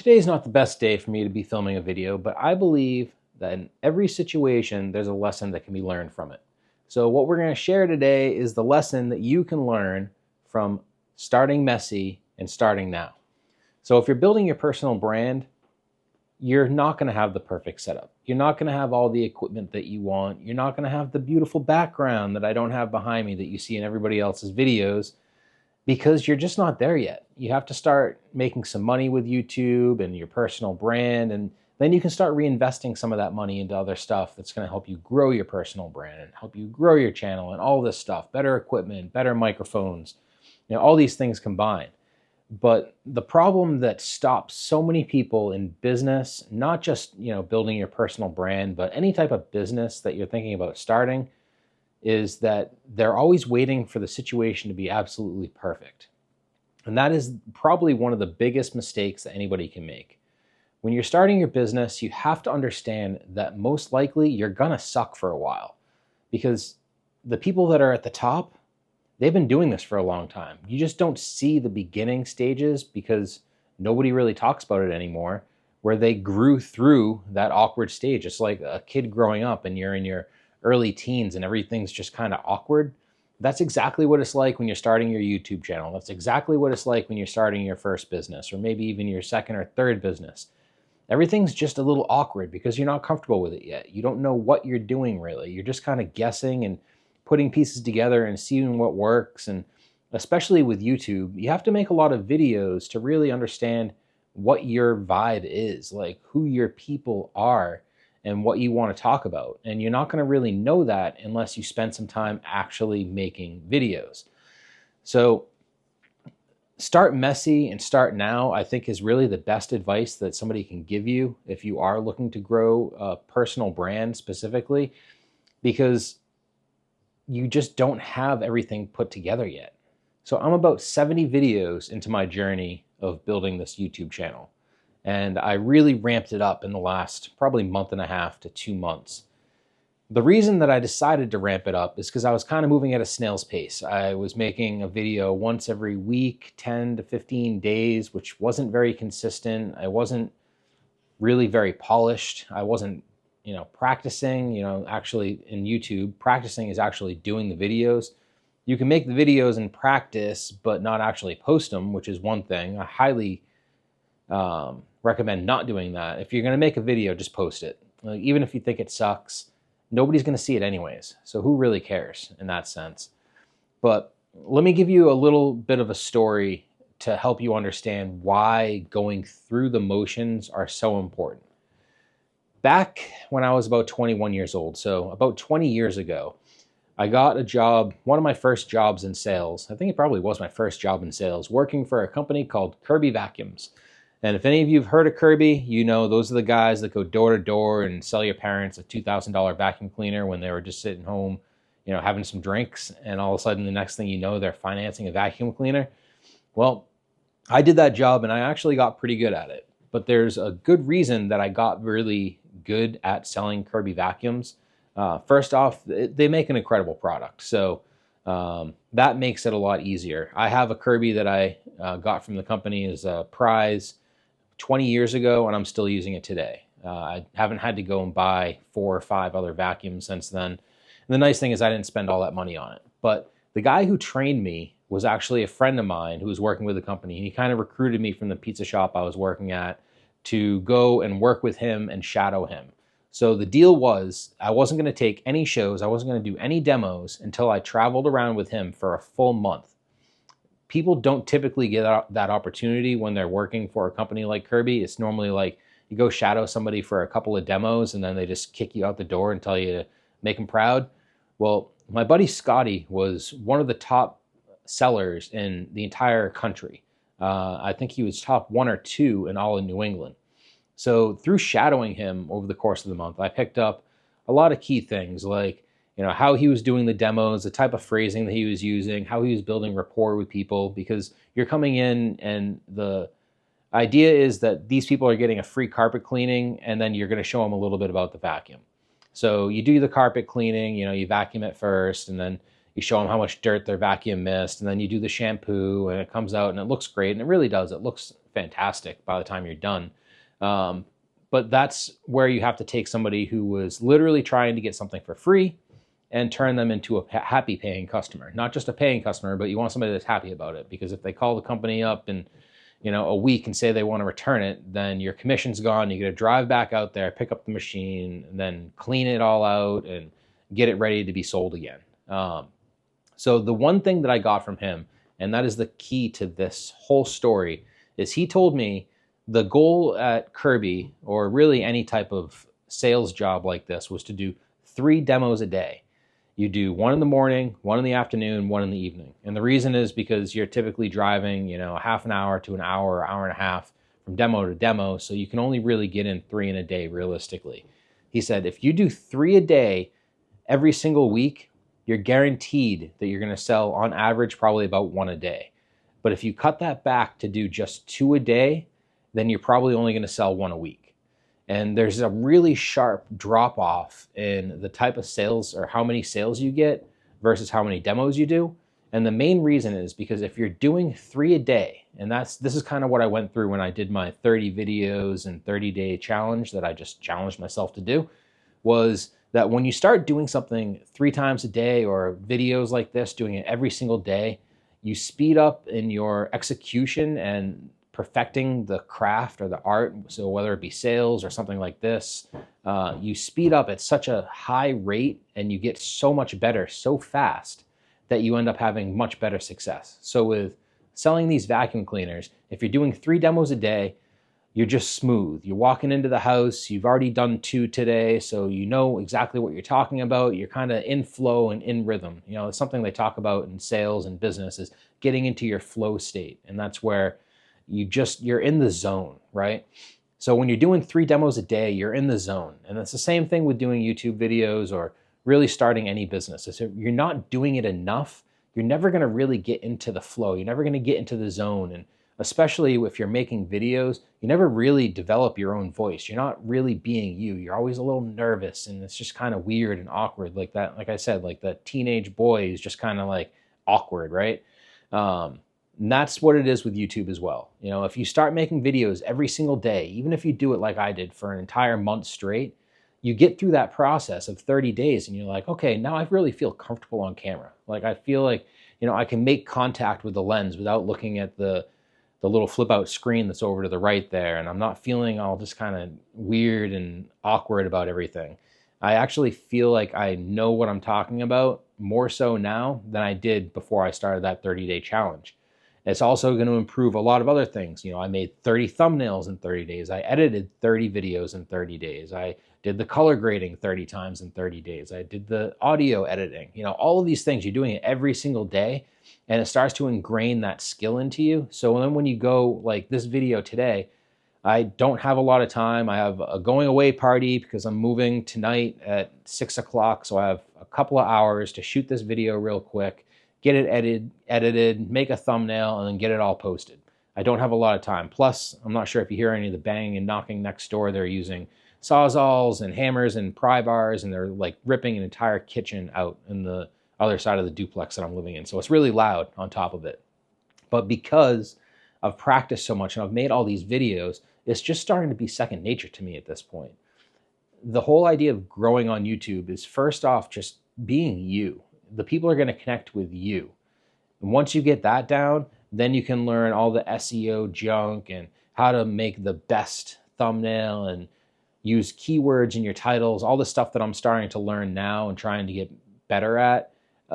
Today's not the best day for me to be filming a video, but I believe that in every situation, there's a lesson that can be learned from it. So what we're going to share today is the lesson that you can learn from starting messy and starting now. So if you're building your personal brand, you're not going to have the perfect setup. You're not going to have all the equipment that you want. You're not going to have the beautiful background that I don't have behind me that you see in everybody else's videos, because you're just not there yet. You have to start making some money with YouTube and your personal brand, and then you can start reinvesting some of that money into other stuff that's going to help you grow your personal brand and help you grow your channel and all this stuff, better equipment, better microphones, all these things combined. But the problem that stops so many people in business, not just building your personal brand, but any type of business that you're thinking about starting, is that they're always waiting for the situation to be absolutely perfect. And that is probably one of the biggest mistakes that anybody can make. When you're starting your business, you have to understand that most likely you're gonna suck for a while, because the people that are at the top, they've been doing this for a long time. You just don't see the beginning stages because nobody really talks about it anymore, where they grew through that awkward stage. It's like a kid growing up and you're in your early teens and everything's just kind of awkward. That's exactly what it's like when you're starting your YouTube channel. That's exactly what it's like when you're starting your first business, or maybe even your second or third business. Everything's just a little awkward because you're not comfortable with it yet. You don't know what you're doing really. You're just kind of guessing and putting pieces together and seeing what works. And especially with YouTube, you have to make a lot of videos to really understand what your vibe is, like who your people are and what you want to talk about. And you're not going to really know that unless you spend some time actually making videos. So start messy and start now, I think, is really the best advice that somebody can give you if you are looking to grow a personal brand specifically, because you just don't have everything put together yet. So I'm about 70 videos into my journey of building this YouTube channel. And I really ramped it up in the last probably month and a half to 2 months. The reason that I decided to ramp it up is because I was kind of moving at a snail's pace. I was making a video once every week, 10 to 15 days, which wasn't very consistent. I wasn't really very polished. I wasn't, practicing, actually in YouTube. Practicing is actually doing the videos. You can make the videos and practice, but not actually post them, which is one thing. I highly recommend not doing that. If you're going to make a video, just post it. Like, even if you think it sucks, nobody's going to see it anyways. So who really cares in that sense? But let me give you a little bit of a story to help you understand why going through the motions are so important. Back when I was about 21 years old, so about 20 years ago, I got a job, one of my first jobs in sales. I think it probably was my first job in sales, working for a company called Kirby Vacuums. And if any of you have heard of Kirby, those are the guys that go door to door and sell your parents a $2,000 vacuum cleaner when they were just sitting home, having some drinks, and all of a sudden the next thing you know, they're financing a vacuum cleaner. Well, I did that job and I actually got pretty good at it. But there's a good reason that I got really good at selling Kirby vacuums. First off, they make an incredible product. So that makes it a lot easier. I have a Kirby that I got from the company as a prize 20 years ago, and I'm still using it today. I haven't had to go and buy 4 or 5 other vacuums since then. And the nice thing is I didn't spend all that money on it. But the guy who trained me was actually a friend of mine who was working with the company. And he kind of recruited me from the pizza shop I was working at to go and work with him and shadow him. So the deal was I wasn't going to take any shows. I wasn't going to do any demos until I traveled around with him for a full month. People don't typically get that opportunity when they're working for a company like Kirby. It's normally like you go shadow somebody for a couple of demos and then they just kick you out the door and tell you to make them proud. Well, my buddy Scotty was one of the top sellers in the entire country. I think he was top 1 or 2 in all of New England. So through shadowing him over the course of the month, I picked up a lot of key things like how he was doing the demos, the type of phrasing that he was using, how he was building rapport with people, because you're coming in and the idea is that these people are getting a free carpet cleaning and then you're going to show them a little bit about the vacuum. So you do the carpet cleaning, you vacuum it first, and then you show them how much dirt their vacuum missed, and then you do the shampoo, and it comes out and it looks great, and it really does. It looks fantastic by the time you're done. But that's where you have to take somebody who was literally trying to get something for free and turn them into a happy paying customer. Not just a paying customer, but you want somebody that's happy about it. Because if they call the company up in a week and say they want to return it, then your commission's gone. You got to drive back out there, pick up the machine, and then clean it all out and get it ready to be sold again. So the one thing that I got from him, and that is the key to this whole story, is he told me the goal at Kirby, or really any type of sales job like this, was to do 3 demos a day. You do 1 in the morning, 1 in the afternoon, 1 in the evening. And the reason is because you're typically driving, a half an hour to an hour, hour and a half from demo to demo. So you can only really get in 3 in a day realistically. He said, if you do 3 a day every single week, you're guaranteed that you're going to sell on average probably about 1 a day. But if you cut that back to do just 2 a day, then you're probably only going to sell 1 a week. And there's a really sharp drop off in the type of sales, or how many sales you get versus how many demos you do. And the main reason is because if you're doing 3 a day, and this is kind of what I went through when I did my 30 videos and 30-day challenge that I just challenged myself to do, was that when you start doing something 3 times a day, or videos like this, doing it every single day, you speed up in your execution and perfecting the craft or the art. So whether it be sales or something like this, you speed up at such a high rate and you get so much better so fast that you end up having much better success. So with selling these vacuum cleaners, if you're doing 3 demos a day, you're just smooth. You're walking into the house, you've already done 2 today, so you know exactly what you're talking about. You're kind of in flow and in rhythm. It's something they talk about in sales and business, is getting into your flow state. And that's where you're in the zone, right? So when you're doing 3 demos a day, you're in the zone. And it's the same thing with doing YouTube videos or really starting any business. If you're not doing it enough, you're never going to really get into the flow. You're never going to get into the zone. And especially if you're making videos, you never really develop your own voice. You're not really being you. You're always a little nervous, and it's just kind of weird and awkward like that. Like I said, like the teenage boy is just kind of like awkward, right? And that's what it is with YouTube as well. If you start making videos every single day, even if you do it like I did for an entire month straight, you get through that process of 30 days and you're like, okay, now I really feel comfortable on camera. Like I feel like, I can make contact with the lens without looking at the little flip out screen that's over to the right there. And I'm not feeling all just kind of weird and awkward about everything. I actually feel like I know what I'm talking about more so now than I did before I started that 30-day challenge. It's also going to improve a lot of other things. I made 30 thumbnails in 30 days. I edited 30 videos in 30 days. I did the color grading 30 times in 30 days. I did the audio editing. All of these things, you're doing it every single day, and it starts to ingrain that skill into you. So then when you go like this video today, I don't have a lot of time. I have a going away party because I'm moving tonight at 6 o'clock. So I have a couple of hours to shoot this video real quick, get it edited, make a thumbnail, and then get it all posted. I don't have a lot of time. Plus, I'm not sure if you hear any of the banging and knocking next door. They're using sawzalls and hammers and pry bars, and they're like ripping an entire kitchen out in the other side of the duplex that I'm living in. So it's really loud on top of it. But because I've practiced so much and I've made all these videos, it's just starting to be second nature to me at this point. The whole idea of growing on YouTube is, first off, just being you. The people are going to connect with you. And once you get that down, then you can learn all the SEO junk and how to make the best thumbnail and use keywords in your titles, all the stuff that I'm starting to learn now and trying to get better at,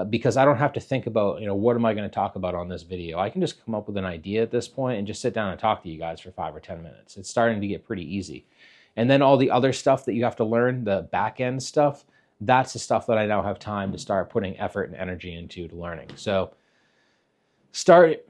because I don't have to think about, what am I going to talk about on this video? I can just come up with an idea at this point and just sit down and talk to you guys for 5 or 10 minutes. It's starting to get pretty easy. And then all the other stuff that you have to learn, the back end stuff, that's the stuff that I now have time to start putting effort and energy into learning. So start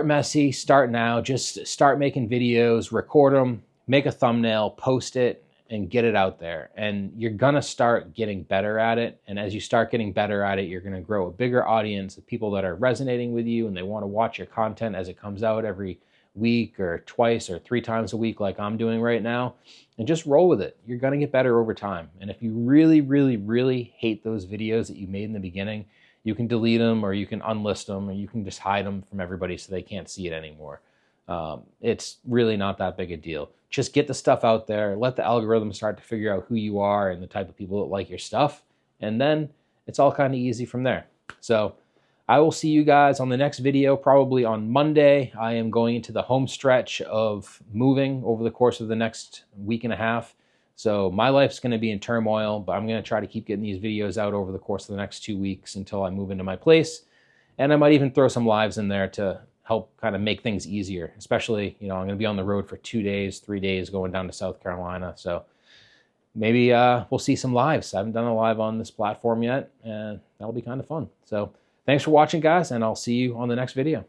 messy, start now, just start making videos, record them, make a thumbnail, post it, and get it out there. And you're gonna start getting better at it. And as you start getting better at it, you're gonna grow a bigger audience of people that are resonating with you and they wanna watch your content as it comes out every week or twice or 3 times a week like I'm doing right now. And just roll with it. You're gonna get better over time. And if you really, really, really hate those videos that you made in the beginning, You can delete them, or you can unlist them, or you can just hide them from everybody so they can't see it anymore. It's really not that big a deal. Just get the stuff out there, let the algorithm start to figure out who you are and the type of people that like your stuff, and then it's all kind of easy from there. So I will see you guys on the next video, probably on Monday. I am going into the home stretch of moving over the course of the next week and a half. So my life's going to be in turmoil, but I'm going to try to keep getting these videos out over the course of the next 2 weeks until I move into my place. And I might even throw some lives in there to help kind of make things easier, especially, I'm going to be on the road for 2 days, 3 days going down to South Carolina. So maybe we'll see some lives. I haven't done a live on this platform yet, and that'll be kind of fun. So thanks for watching, guys, and I'll see you on the next video.